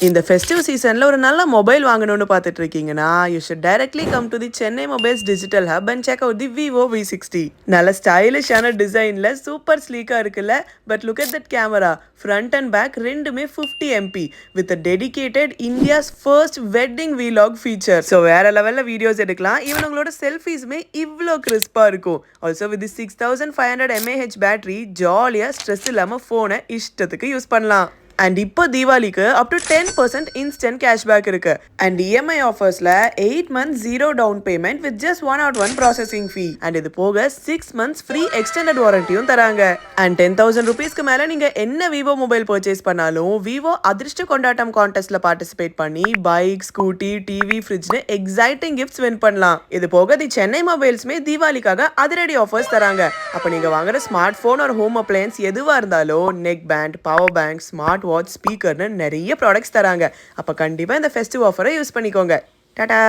இந்த ஃபெஸ்டிவ் சீசன்ல ஒரு நல்ல மொபைல் வாங்கணும்னு பார்த்துட்டு இருக்கீங்கன்னா you should directly come to the Chennai Mobiles Digital Hub and check out the Vivo V60. நல்ல ஸ்டைலிஷான டிசைன்ல சூப்பர் ஸ்லீக்கா இருக்குல்ல, but look at that camera. Front and back ரெண்டுமே 50 MP with a dedicated India's first wedding vlog feature. So வேற லெவல்ல videos எடுக்கலாம். Even உங்களோட செல்ஃபீஸ்மே இவ்ளோ கிறிஸ்பா இருக்கும். Also with the 6500 mAh battery ஜாலியா ஸ்ட்ரெஸ் இல்லாம போனை இஷ்டத்துக்கு யூஸ் பண்ணலாம். அண்ட் இப்போ தீபாவளிக்கு அப் டு 10% இன்ஸ்டன்ட் கேஷ்பேக் இருக்கு. அண்ட் இஎம்ஐ ஆஃபர்ஸ்ல 8 months 0 down payment with just 101 processing fee. And இது போக 6 months ஃப்ரீ எக்ஸ்டெண்டட் வாரண்டியும் தராங்க. அண்ட் 10,000 rupeesக்கு மேல நீங்க என்ன விவோ மொபைல் பர்ச்சேஸ் பண்ணாலும் விவோ அதிர்ஷ்ட கொண்டாட்டம் கான்டெஸ்ட்ல பார்ட்டிசிபேட் பண்ணி பைக், ஸ்கூட்டி, டிவி, ஃப்ரிட்ஜ்னு எக்ஸைட்டிங் கிஃப்ட்ஸ் வின் பண்ணலாம். இது போக தி சென்னை மொபைல்ஸ்மே தீபாவளிக்காக அதிரடி ஆஃபர்ஸ் தராங்க. அப்ப நீங்க வாங்குற ஸ்மார்ட் போன் ஒரு ஹோம் அப்ளையன்ஸ் எதுவா இருந்தாலும் neck band, power bank, smart watch, ஸ்பீக்கர்னு நிறைய ப்ராடக்ட்ஸ் தராங்க. அப்ப கண்டிப்பா இந்த ஃபெஸ்டிவ் ஆஃபரை யூஸ் பண்ணிக்கோங்க. டாடா.